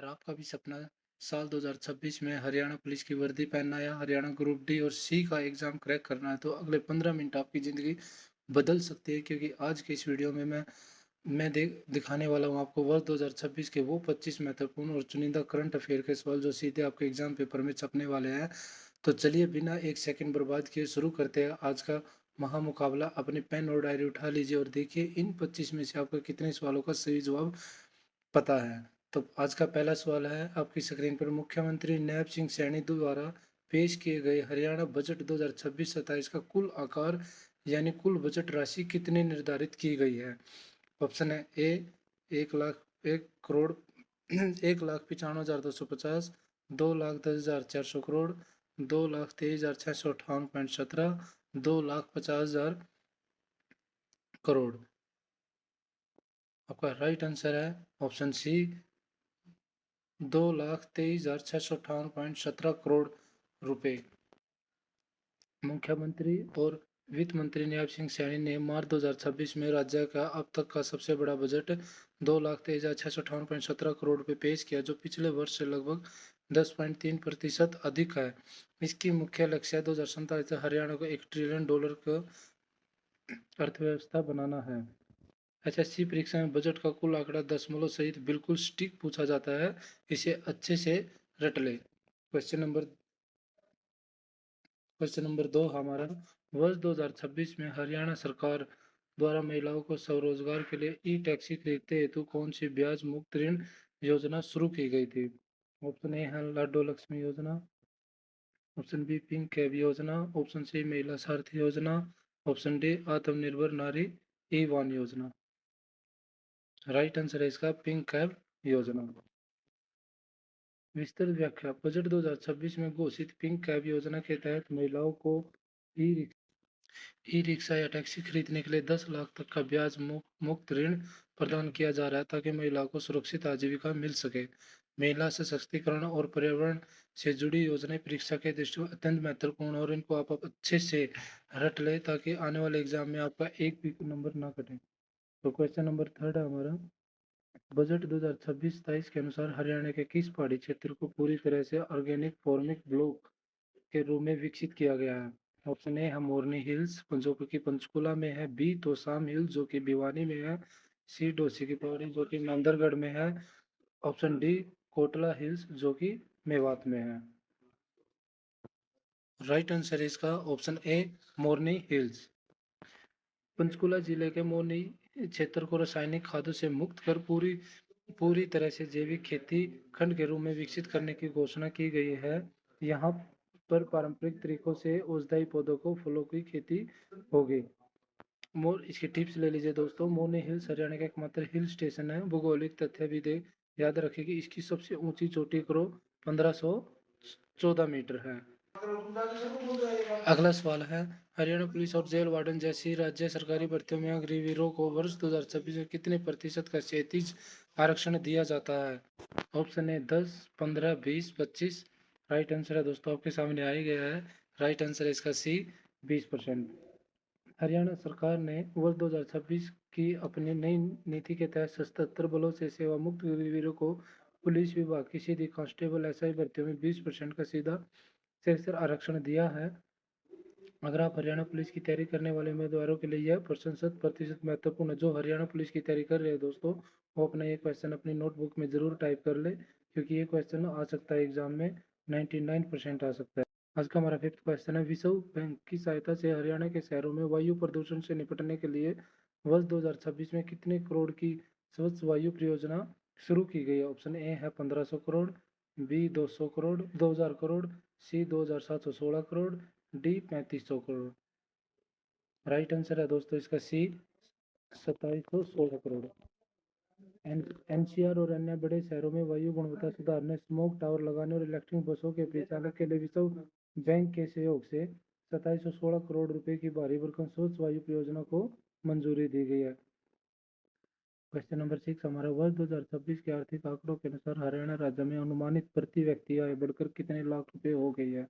अगर आपका भी सपना साल 2026 में हरियाणा पुलिस की वर्दी पहनना या हरियाणा ग्रुप डी और सी का एग्जाम क्रैक करना है तो अगले 15 मिनट आपकी ज़िंदगी बदल सकती है, क्योंकि आज के इस वीडियो में मैं दिखाने वाला हूँ आपको वर्ष 2026 के वो 25 महत्वपूर्ण और चुनिंदा करंट अफेयर के सवाल जो सीधे आपके एग्जाम पेपर में छपने वाले हैं। तो चलिए बिना एक सेकंड बर्बाद किए शुरू करते हैं आज का महामुकाबला। अपने पेन और डायरी उठा लीजिए और देखिए इन 25 में से आपको कितने सवालों का सही जवाब पता है। तो आज का पहला सवाल है आपकी स्क्रीन पर। मुख्यमंत्री नैब सिंह सैनी द्वारा पेश किए गए हरियाणा बजट 2026-27 का कुल आकार यानी कुल बजट राशि कितनी निर्धारित की गई है? ऑप्शन है ए 1 लाख 1 करोड़ 1,95,250, 2,10,400 करोड़, 2,23,658.17, 2,50,000 करोड़। आपका राइट आंसर है ऑप्शन सी 2,23,658.17 करोड़ रुपए। मुख्यमंत्री और वित्त मंत्री नैब सिंह सैनी ने मार्च 2026 में राज्य का अब तक का सबसे बड़ा बजट 2,23,658.17 करोड़ रुपए पेश किया, जो पिछले वर्ष से लगभग 10.3% अधिक है। इसकी मुख्य लक्ष्य 2047 तक हरियाणा को $1 ट्रिलियन का अर्थव्यवस्था बनाना है। एसएससी परीक्षा में बजट का कुल आंकड़ा दशमलव सहित बिल्कुल सटीक पूछा जाता है, इसे अच्छे से रट ले। क्वेश्चन नंबर 2 हमारा, वर्ष 2026 में हरियाणा सरकार द्वारा महिलाओं को स्वरोजगार के लिए ई टैक्सी खरीदते हेतु कौन सी ब्याज मुक्त ऋण योजना शुरू की गई थी? ऑप्शन ए है लाडो लक्ष्मी योजना, ऑप्शन बी पिंक कैब योजना, ऑप्शन सी महिला सारथी योजना, ऑप्शन डी आत्मनिर्भर नारी ई वाहन योजना। राइट आंसर है इसका पिंक कैब योजना। विस्तृत व्याख्या। बजट 2026 में घोषित पिंक कैब योजना के तहत महिलाओं को ई रिक्शा या टैक्सी खरीदने के लिए 10 लाख तक का ब्याज मुक्त ऋण प्रदान किया जा रहा है, ताकि महिलाओं को सुरक्षित आजीविका मिल सके। महिला सशक्तिकरण और पर्यावरण से जुड़ी योजनाएं परीक्षा के दृष्टिकोण अत्यंत महत्वपूर्ण और इनको आप अच्छे से रट ले, ताकि आने वाले एग्जाम में आपका एक भी नंबर ना कटे। तो क्वेश्चन नंबर 3 है हमारा, बजट 2026-27 के अनुसार हरियाणा के किस पहाड़ी क्षेत्र को पूरी तरह से ऑर्गेनिक फार्मिंग ब्लॉक के रूप में विकसित किया गया है? ऑप्शन ए है मोरनी हिल्स जो कि पंचकुला में है, बी तोशाम हिल्स जो कि भिवानी में है, सी डोसी की पहाड़ी जो कि नांदरगढ़ में है, ऑप्शन डी कोटला हिल्स जो कि मेवात में है। राइट आंसर है इसका option A Morni hills. Panchkula जिले के मोरनी क्षेत्र को रासायनिक खादों से मुक्त कर पूरी तरह से जैविक खेती खंड के रूप में विकसित करने की घोषणा की गई है। यहाँ पर पारंपरिक तरीकों से औषधीय पौधों को फलों की खेती होगी। इसकी टिप्स ले लीजिए दोस्तों। मोरनी हिल्स हरियाणा का एकमात्र हिल स्टेशन है। भूगोलिक तथ्य भी याद रखें कि इसकी सबसे ऊंची चोटी करो 1514 मीटर है। अगला सवाल है, हरियाणा पुलिस और जेल वार्डन जैसी राज्य सरकारी भर्तियों में अग्निवीरों को वर्ष 2026 में कितने प्रतिशत का क्षैतिज आरक्षण दिया जाता है? ऑप्शन ए 10, 15, 20, 25। राइट आंसर है दोस्तों आपके सामने आ ही गया है। राइट आंसर है इसका सी 20%। हरियाणा सरकार ने वर्ष 2026 की अपनी नई नीति के तहत सशस्त्र बलों से सेवा मुक्त अग्निवीरों को पुलिस विभाग की सीधी कांस्टेबल एसआई भर्तियों में 20% का सीधा क्षेत्र आरक्षण दिया है। अगर आप हरियाणा पुलिस की तैयारी करने वाले उम्मीदवारों के लिए यह प्रतिशत महत्वपूर्ण है। जो हरियाणा पुलिस की तैयारी कर रहे हैं दोस्तों, वो अपना ये क्वेश्चन अपनी नोटबुक में जरूर टाइप कर ले, क्योंकि ये क्वेश्चन आ सकता है एग्जाम में 99% आ सकता है। आज का हमारा 5th क्वेश्चन है, विश्व बैंक की सहायता से हरियाणा के शहरों में वायु प्रदूषण से निपटने के लिए वर्ष 2026 में कितने करोड़ की स्वच्छ वायु परियोजना शुरू की गई है? ऑप्शन ए है 1500 करोड़, बी 200 करोड़ 2000 करोड़, सी 2716 crore, D 3500 crore. Right answer है दोस्तों इसका सी 2716 करोड़। एनसीआर और अन्य बड़े शहरों में वायु गुणवत्ता सुधारने, स्मोक टावर लगाने और इलेक्ट्रिक बसों के परिचालन के लिए विश्व बैंक के सहयोग से 2716 करोड़ रुपए की भारी भरकम स्वच्छ वायु परियोजना को मंजूरी दी गई है। क्वेश्चन नंबर 6 हमारा, वर्ष 2026 के आर्थिक आंकड़ों के अनुसार हरियाणा राज्य में अनुमानित प्रति व्यक्ति आय बढ़कर कितने लाख रुपए हो गई है?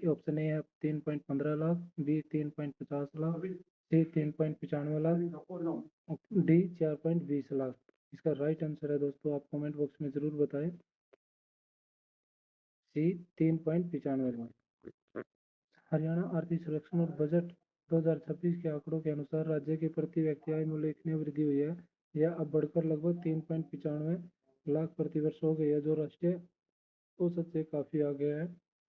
ऑप्शन ए है 3.15 लाख, बी 3.50 लाख, सी 3.95 लाख, डी 4.20 लाख। इसका राइट आंसर है दोस्तों, आप कमेंट बॉक्स में ज़रूर बताएं। सी 3.95 लाख। हरियाणा आर्थिक सर्वेक्षण और बजट 2026 के आंकड़ों के अनुसार राज्य की प्रति व्यक्ति आय में उल्लेखनीय वृद्धि हुई है। यह अब बढ़कर लगभग 3.95 लाख प्रति वर्ष हो गई है, जो राष्ट्रीय औसत से काफी आगे है।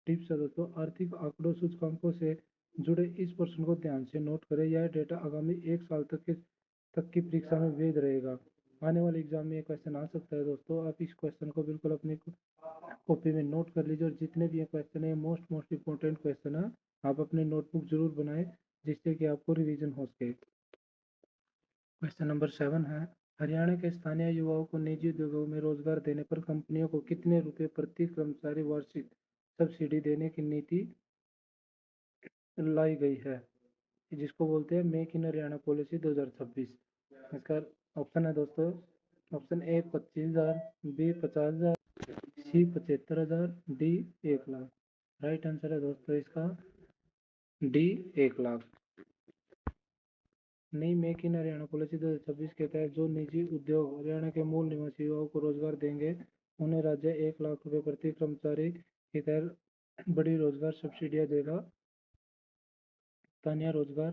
टिप्स है दोस्तों, आर्थिक आंकड़ों सूचकांकों से जुड़े इस प्रश्न को ध्यान से नोट करें। यह डेटा आगामी 1 साल तक की परीक्षा में वैध रहेगा। आने वाले एग्जाम में ये क्वेश्चन आ सकता है दोस्तों, आप इस क्वेश्चन को बिल्कुल अपनी कॉपी में नोट कर लीजिए। और जितने भी ये क्वेश्चन है मोस्ट इंपॉर्टेंट क्वेश्चन है, आप अपनी नोटबुक जरूर बनाएं जिससे कि आपको रिवीजन हो सके। क्वेश्चन नंबर 7 है, हरियाणा के स्थानीय युवाओं को निजी उद्योगों में रोजगार देने पर कंपनियों को कितने रुपए प्रति कर्मचारी वार्षिक सब्सिडी देने की नीति लाई गई है, जिसको बोलते हैं मेक इन हरियाणा पॉलिसी 2026। इसका ऑप्शन है दोस्तों, option A 25,000, B 50,000, C 75,000, D 1 lakh. Right answer है दोस्तों इसका डी 1 लाख। नई मेक इन हरियाणा पॉलिसी 2026 के तहत जो निजी उद्योग हरियाणा के मूल निवासी युवाओं को रोजगार देंगे, उन्हें राज्य 1 लाख रुपए प्रति कर्मचारी के तहत बड़ी रोजगार सब्सिडियां देगा। स्थानीय रोजगार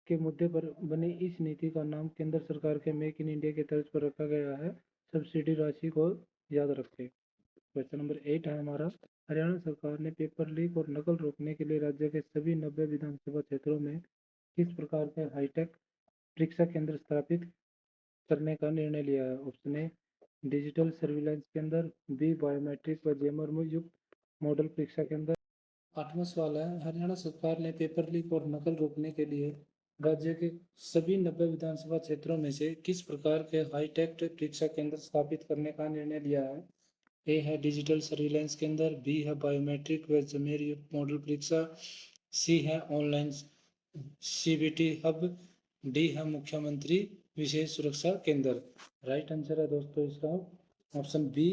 के मुद्दे पर बनी इस नीति का नाम केंद्र सरकार के मेक इन इंडिया के तर्ज पर रखा गया है। सब्सिडी राशि को याद रखें। क्वेश्चन नंबर 8 है हमारा, हरियाणा सरकार ने पेपर लीक और नकल रोकने के लिए राज्य के सभी 90 विधानसभा क्षेत्रों में किस प्रकार के हाईटेक परीक्षा केंद्र स्थापित करने का निर्णय लिया है। ऑप्शन ए डिजिटल सर्विलांस केंद्र, बी बायोमेट्रिक व जैमर युक्त मॉडल परीक्षा केंद्र। 8वां सवाल है, हरियाणा सरकार ने पेपर लीक और नकल रोकने के लिए राज्य के सभी 90 विधानसभा क्षेत्रों में से किस प्रकार के हाईटेक परीक्षा केंद्र स्थापित करने का निर्णय लिया है। ए है डिजिटल सर्विलांस केंद्र, बी है बायोमेट्रिक व जमेर युक्त मॉडल परीक्षा, सी है ऑनलाइन सीबीटी हब, डी है मुख्यमंत्री विशेष सुरक्षा केंद्र। राइट आंसर है दोस्तों इसका ऑप्शन बी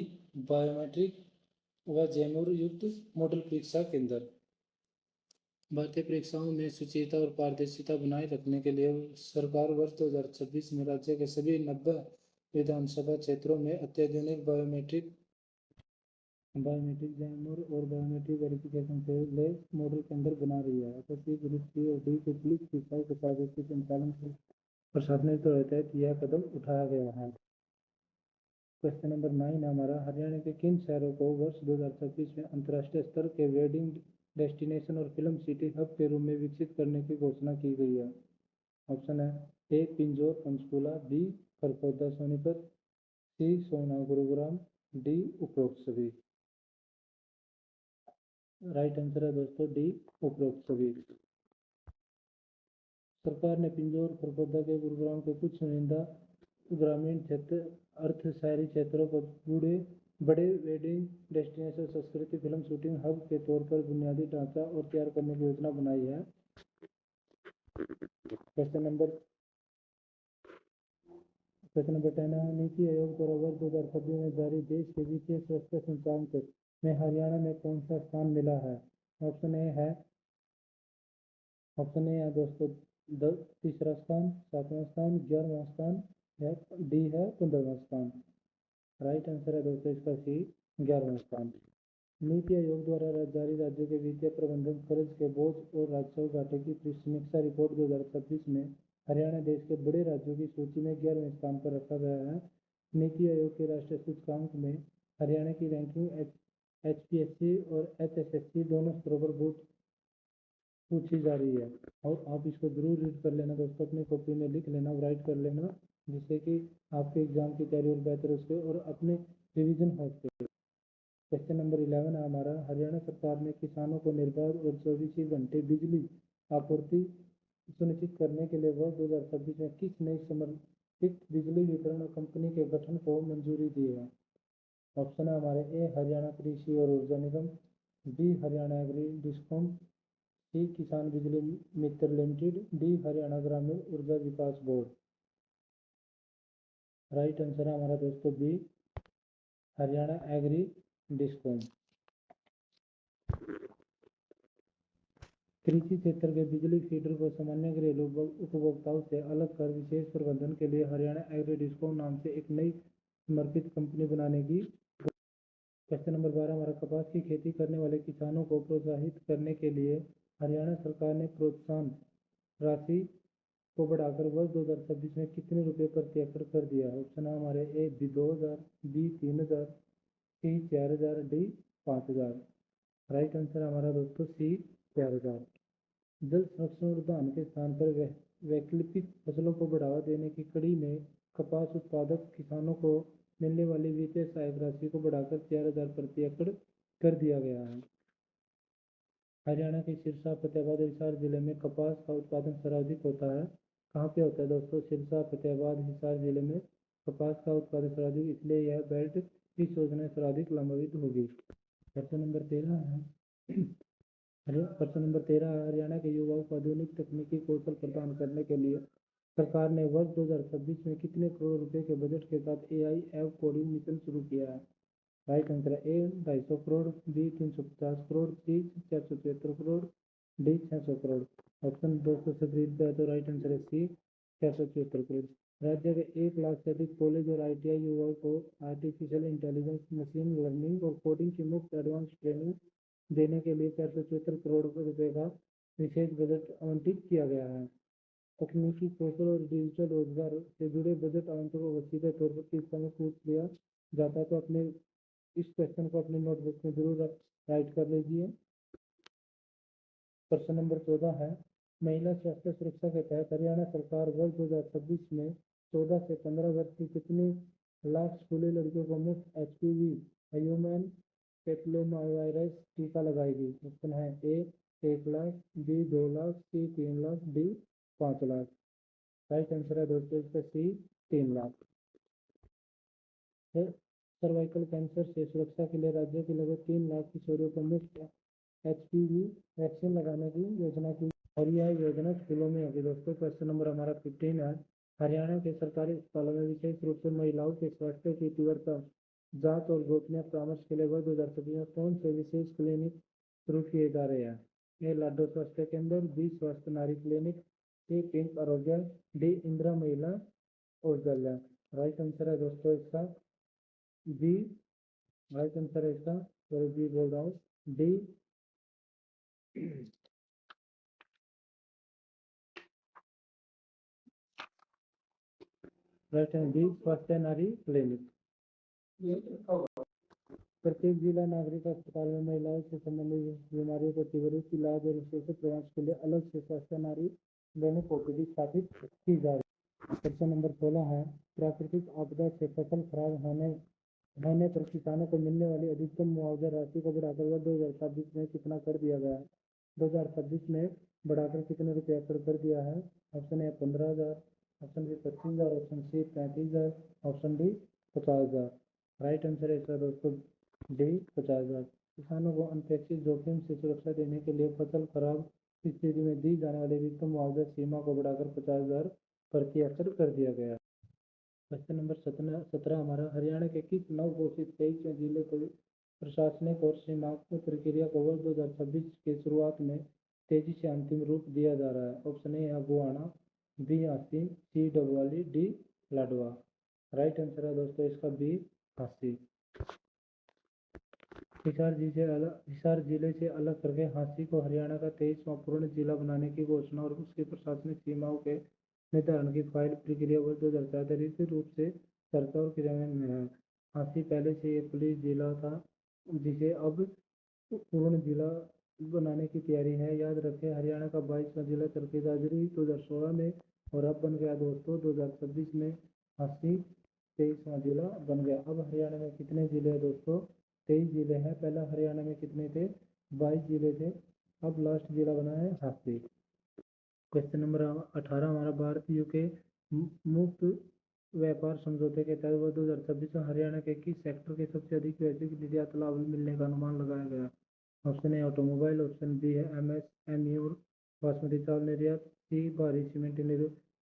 बायोमेट्रिक व जैमूर युक्त मॉडल परीक्षा केंद्र। भारतीय परीक्षाओं में सुचिरता और पारदर्शिता बनाए रखने के लिए सरकार वर्ष 2026 में राज्य के सभी 90 विधानसभा क्षेत्रों में अत्याधुनिक बायोमेट्रिक जैमर और बायोमेट्रिक वेरिफिकेशन से लैस मॉडल केंद्र बना रही है। एसएससी ग्रुप सी और डी के पुलिस परीक्षाओं के पारदर्शी संचालन से प्रशासनिक तहत यह कदम उठाया गया है। क्वेश्चन नंबर 9 है हमारा, हरियाणा के किन शहरों को वर्ष 2026 में अंतर्राष्ट्रीय स्तर के वेडिंग डेस्टिनेशन और फिल्म सिटी हब के रूप में विकसित करने की घोषणा की गई है। ऑप्शन है ए पिंजौर पंचकूला, बी खरखोदा सोनीपत, सी सोना गुरुग्राम, डी उपरोक्त सभी। राइट आंसर है दोस्तों डी उपरोक्त सभी। सरकार ने पिंजौर, खरखोदा के गुरुग्राम के कुछ चुनिंदा ग्रामीण क्षेत्र अर्ध शहरी क्षेत्रों को जुड़े बड़े वेडिंग डेस्टिनेशन संस्कृति फिल्म शूटिंग हब के तौर पर बुनियादी ढांचा और तैयार करने की योजना बनाई है। क्वेश्चन नंबर 10 है, नीति आयोग द्वारा वर्ष 2026 में जारी देश के वित्तीय स्वास्थ्य सूचकांक में हरियाणा में कौन सा स्थान मिला है। ऑप्शन ए है दोस्तों तीसरा स्थान, 7वां स्थान, 11वां स्थान या डी है 15वां स्थान। राइट आंसर है दोस्तों इसका सी 11वां स्थान। नीति आयोग द्वारा जारी राज्य के वित्तीय प्रबंधन कर्ज के बोझ और राजस्व घाटे की समीक्षा रिपोर्ट 2026 में हरियाणा देश के बड़े राज्यों की सूची में 11वें स्थान पर रखा गया है। नीति आयोग के राष्ट्रीय सूचकांक में हरियाणा की रैंकिंग एचपीएससी और एचएसएससी दोनों स्तरों पर बहुत पूछी जा रही है। और आप इसको जरूर रीड कर लेना दोस्तों, अपनी कॉपी में लिख लेना, राइट कर लेना, जिससे कि आपके एग्जाम की तैयारी और बेहतर हो सके और अपने रिवीजन हो सके। क्वेश्चन नंबर 11 है हमारा, हरियाणा सरकार ने किसानों को निर्बाध और 24 घंटे बिजली आपूर्ति सुनिश्चित करने के लिए वर्ष 2026 में किस नई समर्पित बिजली वितरण कंपनी के गठन को मंजूरी दी है। ऑप्शन है हमारे ए हरियाणा कृषि और ऊर्जा निगम, बी हरियाणा एग्री डिस्कॉम, सी किसान बिजली मित्र लिमिटेड, डी हरियाणा ग्रामीण ऊर्जा विकास बोर्ड। राइट आंसर है हमारा दोस्तों बी हरियाणा एग्री डिस्कॉम। कृषि क्षेत्र के बिजली फीडर को सामान्य घरेलू उपभोक्ताओं से अलग कर विशेष प्रबंधन के लिए हरियाणा एग्री डिस्कॉम नाम से एक नई समर्पित कंपनी बनाने की। क्वेश्चन नंबर 12 हमारा, कपास की खेती करने वाले किसानों को प्रोत्साहित करने के लिए हरियाणा सरकार ने प्रोत्साहन राशि को बढ़ाकर वर्ष 2026 में कितने रुपए प्रति एकड़ कर दिया? ऑप्शन है हमारे ए 2,000, बी 3,000, सी 4,000, डी 5,000। राइट आंसर हमारा दोस्तों सी 4,000। जल संरक्षण उद्यान के स्थान पर वैकल्पिक फसलों को बढ़ावा देने की कड़ी में कपास उत्पादक किसानों को मिलने वाली वित्तीय सहायता राशि को बढ़ाकर 4,000 प्रति एकड़ कर दिया गया है। हरियाणा के सिरसा, फतेहाबाद और हिसार जिले में कपास का उत्पादन सर्वाधिक होता है। कहाँ पे होता है दोस्तों? सिरसा, फतेहाबाद, हिसार जिले में कपास का उत्पादन सर्वाधिक, इसलिए यह बेल्ट इस योजना सर्वाधिक लाभान्वित होगी। प्रश्न नंबर 13 है प्रश्न नंबर 13 है, हरियाणा के युवाओं को आधुनिक तकनीकी कौशल प्रदान करने के लिए सरकार ने वर्ष 2026 में कितने करोड़ रुपए के बजट के साथ एआई एप कोडिंग मिशन शुरू किया है? राइट आंसर है ए 250 करोड़, बी 350 करोड़, सी 473 करोड़, डी 600 करोड़। ऑप्शन 200 से खरीद है तो राइट आंसर है सी 473 करोड़। राज्य के 1 लाख से अधिक कॉलेज और आईटीआई युवाओं को आर्टिफिशियल इंटेलिजेंस, मशीन लर्निंग और कोडिंग की मुफ्त एडवांस ट्रेनिंग देने के लिए 474 करोड़ रुपए का विशेष बजट आवंटित किया गया है। तकनीकी कौशल और डिजिटल रोजगार से जुड़े बजट आवंटन को सीधे तौर पर किस समय पूछ लिया जाता है, तो अपने इस क्वेश्चन को अपने नोटबुक में जरूर राइट कर लीजिए। प्रश्न नंबर 14 है, महिला स्वास्थ्य सुरक्षा के तहत हरियाणा सरकार वर्ष 2026 में 14 से 15 वर्ष की कितनी लाख स्कूली लड़कियों को मुफ्त एचपीवी ह्यूमन पेप्लोमावायरस टीका लगाएगी? ऑप्शन है ए 1 लाख, बी 2 लाख, सी 3 lakh, D 5 lakh. Right answer है दोस्तों इसका सी 3 लाख। सर्वाइकल कैंसर से सुरक्षा के लिए राज्य की लगभग 3 लाख किशोरियों को मुफ्त एचपीवी वैक्सीन लगाने की योजना की, और यह योजना स्कूलों में होगी दोस्तों। क्वेश्चन नंबर हमारा 15 है, हरियाणा के सरकारी अस्पतालों में विशेष रूप से महिलाओं के स्वास्थ्य की तीव्रता जांच और गोपनीय परामर्श के लिए वर्ष 2026 में कौन से विशेष क्लिनिक शुरू किए जा रहे हैं? ए लाडो स्वास्थ्य केंद्र, बी स्वास्थ्य नारी क्लिनिक, सी पिंक आरोग्य, डी इंदिरा महिला औषधालय। राइट आंसर है दोस्तों इसका बी। राइट आंसर है इसका, सॉरी बी बोल रहा हूँ, डी। राइट है बी स्वास्थ्य नारी क्लिनिक। प्रत्येक जिला नागरिक अस्पताल में महिलाओं से संबंधित बीमारियों को त्वरित इलाज और विशेष प्रयास के लिए अलग से स्वास्थ्य नारी क्लिनिक ओपीडी स्थापित की जा रही है। प्रश्न नंबर 16 है, प्राकृतिक आपदा से फसल खराब होने पर किसानों को मिलने वाली अधिकतम मुआवजा राशि को बढ़ाकर वर्ष 2026 में कितना कर दिया गया है? 2026 में बढ़ाकर कितने रुपया कर दिया है? Option A 15,000, option B 25,000, option C 35,000, option D 50,000। Right answer है इसका दोस्तों डी 50,000। किसानों को अनपेक्षित जोखिम से सुरक्षा देने के लिए फसल खराब की स्थिति में दी जाने वाली अधिकतम मुआवजा सीमा को बढ़ाकर 50,000 प्रति एकड़ कर दिया गया। क्वेश्चन नंबर 17 हमारा, हरियाणा के किस नव घोषित 23वें जिले को प्रशासनिक और सीमांकन प्रक्रिया को वर्ष 2026 के शुरुआत में तेजी से अंतिम रूप दिया जा रहा है? Option A Gohana, B Hansi, C Dabwali, D Ladwa. Right answer है दोस्तों इसका बी हांसी। हिसार जिले से अलग करके हांसी को हरियाणा का 23वां पूर्ण जिला बनाने की घोषणा और उसकी प्रशासनिक सीमाओं के निर्धारण की फाइल प्रक्रिया वर्ष 2014 रूप से चर्चा और क्रियान्वयन में है। हांसी पहले से एक पुलिस जिला था जिसे अब पूर्ण जिला बनाने की तैयारी है। याद रखें हरियाणा का 22वां जिला चरखी दादरी 2016 में और अब बन गया दोस्तों 2026 में हांसी 23वां जिला बन गया। अब हरियाणा में कितने जिले हैं दोस्तों? 23 जिले हैं। पहला हरियाणा में कितने थे? 22 जिले थे। अब लास्ट जिला बना है हांसी। क्वेश्चन नंबर 18 हमारा, भारत यूके मुक्त व्यापार समझौते के तहत वर्ष 2026 में हरियाणा के किस सेक्टर के सबसे अधिक वैश्विक निर्यात लाभ मिलने का अनुमान लगाया गया? Option A automobile, option B है एमएसएमई और बासमती चावल निर्यात, सी भारी सीमेंट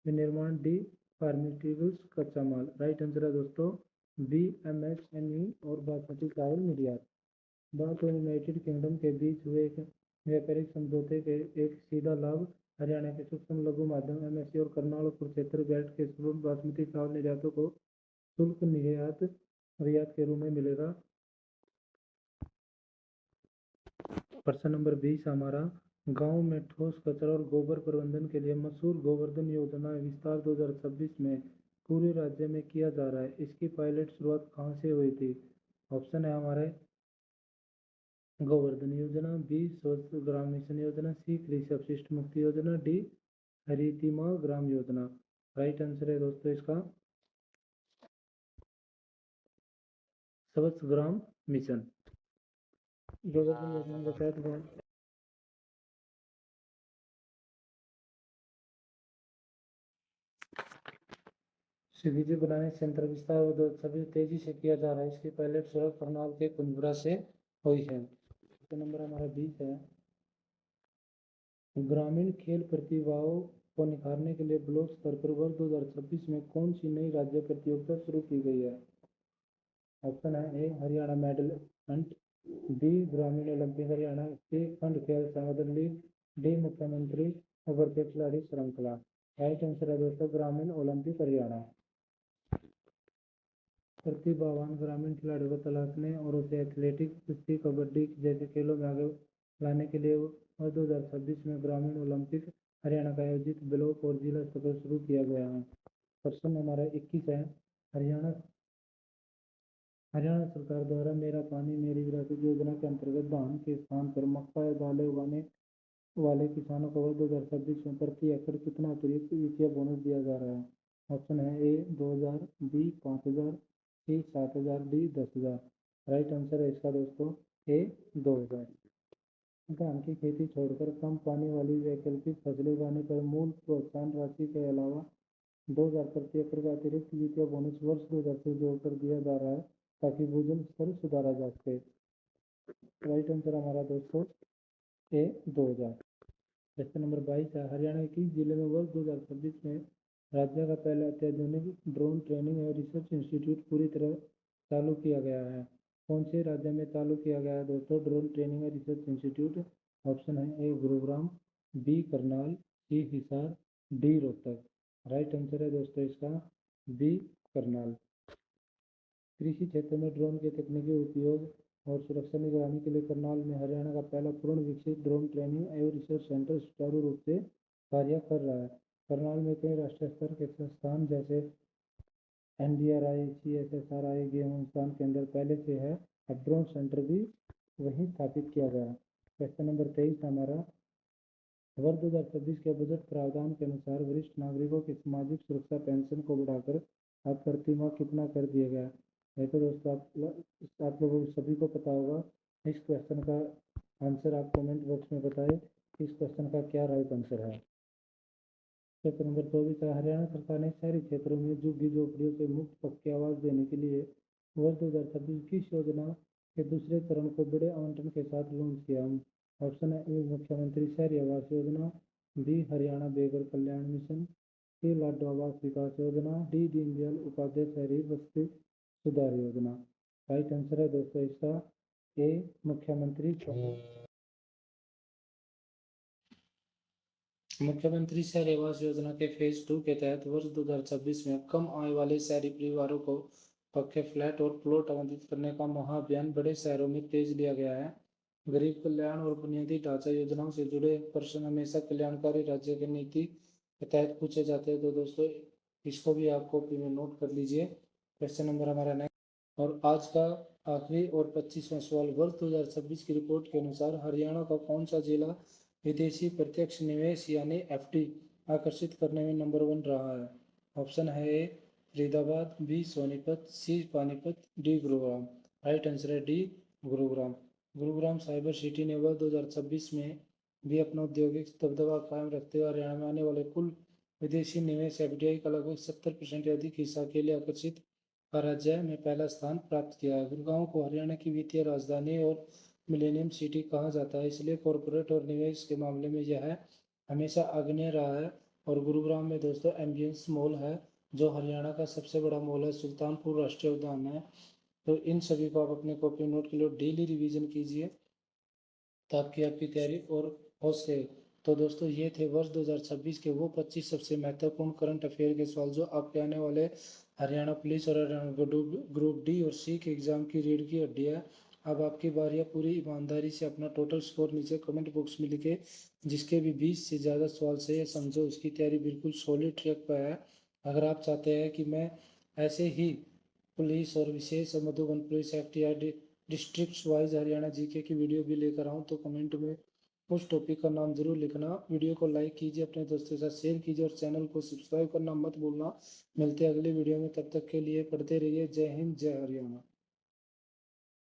विनिर्माण, डी फार्मास्यूटिकल्स कच्चा माल। राइट आंसर है दोस्तों बी एमएसएमई और बासमती चावल निर्यात। भारत और यूनाइटेड किंगडम के बीच हुए एक व्यापारिक समझौते के एक सीधा लाभ हरियाणा के सूक्ष्म लघु माध्यम एमएसएमई और करनाल और कुरुक्षेत्र बेल्ट के बासमती चावल निर्यातों को शुल्क निर्यात रियायत के रूप में मिलेगा। प्रश्न नंबर 20 हमारा, गांव में ठोस कचरा और गोबर प्रबंधन के लिए मशहूर गोवर्धन योजना विस्तार 2026 में पूरे राज्य में किया जा रहा है। इसकी पायलट शुरुआत कहां से हुई थी? ऑप्शन है हमारे गोवर्धन योजना, बी स्वच्छ ग्राम मिशन योजना, सी कृषि अपशिष्ट मुक्ति योजना, D हरितिमा Gram Yojana. Right answer है दोस्तों इसका स्वच्छ ग्राम मिशन। गोवर्धन योजना के तहत सुविधा बनाने सेंटर विस्तार और सभी तेजी से किया जा रहा है। इसकी पायलट सड़क करनाल के कुंजबरा से हुई है। नंबर हमारा 20 है, ग्रामीण खेल प्रतिभाओं को निखारने के लिए ब्लॉक स्तर पर वर्ष 2026 में कौन सी नई राज्य प्रतियोगिता शुरू की गई है? ऑप्शन है ए हरियाणा मेडल हंट, बी ग्रामीण ओलंपिक हरियाणा, सी खंड खेल संवर्धन लीग, डी मुख्यमंत्री उभरते खिलाड़ी श्रृंखला। राइट आंसर है दोस्तों ग्रामीण ओलंपिक हरियाणा। प्रतिभावान ग्रामीण खिलाड़ियों को तलाशने और उसे एथलेटिक्स, कुश्ती, कबड्डी जैसे खेलों में आगे लाने के लिए वर्ष 2026 में ग्रामीण ओलंपिक हरियाणा का आयोजित ब्लॉक और जिला स्तर पर शुरू किया गया है। प्रश्न हमारा 21 है, हरियाणा हरियाणा सरकार द्वारा मेरा पानी मेरी विरासत योजना के अंतर्गत धान के स्थान पर मक्का या दालें उगाने वाले किसानों को वर्ष 2026 में प्रति एकड़ कितना अतिरिक्त वित्तीय बोनस दिया जा रहा है? ऑप्शन है ए 2000, बी 5000, सी 7000, डी 10,000। राइट आंसर है इसका दोस्तों ए 2000। धान की खेती छोड़कर कम पानी वाली वैकल्पिक फसलें उगाने पर मूल प्रोत्साहन राशि के अलावा 2000 प्रति एकड़ का अतिरिक्त वित्तीय बोनस वर्ष 2000 से जोड़कर दिया जा रहा है ताकि भूजल स्तर सुधारा जा सके। राइट आंसर हमारा दोस्तों ए 2000। प्रश्न नंबर 22 है, हरियाणा के किस जिले में वर्ष 2026 में राज्य का पहला अत्याधुनिक ड्रोन ट्रेनिंग और रिसर्च इंस्टीट्यूट पूरी तरह चालू किया गया है? कौन से राज्य में चालू किया गया है दोस्तों ड्रोन ट्रेनिंग और रिसर्च इंस्टीट्यूट? ऑप्शन है A Gurugram, B Karnal, C Hisar, D Rohtak. Right answer है दोस्तों इसका बी करनाल। कृषि क्षेत्र में ड्रोन के तकनीकी उपयोग और सुरक्षा निगरानी के लिए करनाल में हरियाणा का पहला पूर्ण विकसित ड्रोन ट्रेनिंग एवं रिसर्च सेंटर सुचारू रूप से कार्य कर रहा है। करनाल में कई राष्ट्रीय स्तर के संस्थान जैसे NDRI, CSSRI गेहूं अनुसंधान केंद्र पहले से है। अब ड्रोन सेंटर भी वहीं स्थापित किया गया है। क्वेश्चन नंबर 23 हमारा, वर्ष 2026 के बजट प्रावधान के अनुसार वरिष्ठ नागरिकों की सामाजिक सुरक्षा पेंशन को बढ़ाकर अब प्रति माह कितना कर दिया गया है? तो दोस्तों आप लोगों को सभी को पता होगा। इस क्वेश्चन का आंसर आप कमेंट बॉक्स में बताएं इस क्वेश्चन का क्या राइट आंसर है। क्वेश्चन नंबर 24 है, हरियाणा सरकार ने शहरी क्षेत्रों में झुग्गी झोपड़ियों के मुफ्त पक्के आवास देने के लिए वर्ष 2026 किस योजना के दूसरे चरण को बड़े आवंटन के साथ लॉन्च किया? ऑप्शन है ए मुख्यमंत्री शहरी आवास योजना, बी हरियाणा बेघर कल्याण मिशन, सी लाडो आवास विकास योजना, डी दीनदयाल उपाध्याय शहरी बस्ती सुधार योजना। राइट आंसर है दोस्तों इसका ए मुख्यमंत्री मुख्यमंत्री शहरी आवास योजना के फेज 2 के तहत वर्ष 2026 में कम आय वाले शहरी परिवारों को पक्के फ्लैट और प्लॉट आवंटित करने का महाअभियान बड़े शहरों में तेज लिया गया है। गरीब कल्याण और बुनियादी ढांचा योजनाओं से जुड़े प्रश्न हमेशा कल्याणकारी राज्य की नीति के तहत पूछे जाते हैं। तो दोस्तों इसको भी आप कॉपी में नोट कर लीजिए। क्वेश्चन नंबर हमारा नेक्स्ट और आज का आखिरी और 25वां सवाल, वर्ष 2026 की रिपोर्ट के अनुसार हरियाणा का कौन सा जिला विदेशी प्रत्यक्ष निवेश यानी FDI आकर्षित करने में नंबर 1 रहा है? ऑप्शन है A Faridabad, B Sonipat, C Panipat, D Gurugram. Right answer है D Gurugram. Gurugram cyber city ने वर्ष 2026 में भी अपना औद्योगिक दबदबा कायम रखते हुए हरियाणा में आने वाले कुल विदेशी निवेश FDI का लगभग 70% से अधिक हिस्सा के लिए आकर्षित राज्य में पहला स्थान प्राप्त किया है। गुरुग्राम को हरियाणा की वित्तीय राजधानी और मिलेनियम सिटी कहा जाता है, इसलिए कॉरपोरेट और निवेश के मामले में यह हमेशा अग्रणी रहा है। और गुरुग्राम में दोस्तों एम्बियंस मॉल है जो हरियाणा का सबसे बड़ा मॉल है, सुल्तानपुर राष्ट्रीय उद्यान है। तो इन सभी को आप अपने कॉपी नोट के लिए डेली रिवीजन कीजिए ताकि आपकी तैयारी और हो सके। तो दोस्तों ये थे वर्ष 2026 के वो 25 सबसे महत्वपूर्ण करंट अफेयर के सवाल जो आपके आने वाले हरियाणा पुलिस और हरियाणा ग्रुप डी और सी के एग्जाम की रीढ़ की हड्डी है। अब आपकी बारी है, पूरी ईमानदारी से अपना टोटल स्कोर नीचे कमेंट बॉक्स में लिखे। जिसके भी 20 से ज़्यादा सवाल सही है समझो उसकी तैयारी बिल्कुल सॉलिड ट्रैक पर है। अगर आप चाहते हैं कि मैं ऐसे ही पुलिस और विशेष Madhuban police FTR district wise Haryana GK की वीडियो भी लेकर आऊँ तो कमेंट में उस टॉपिक का नाम जरूर लिखना। वीडियो को लाइक कीजिए, अपने दोस्तों के साथ शेयर कीजिए और चैनल को सब्सक्राइब करना मत भूलना। मिलते हैं अगली वीडियो में, तब तक के लिए पढ़ते रहिए। जय हिंद, जय हरियाणा।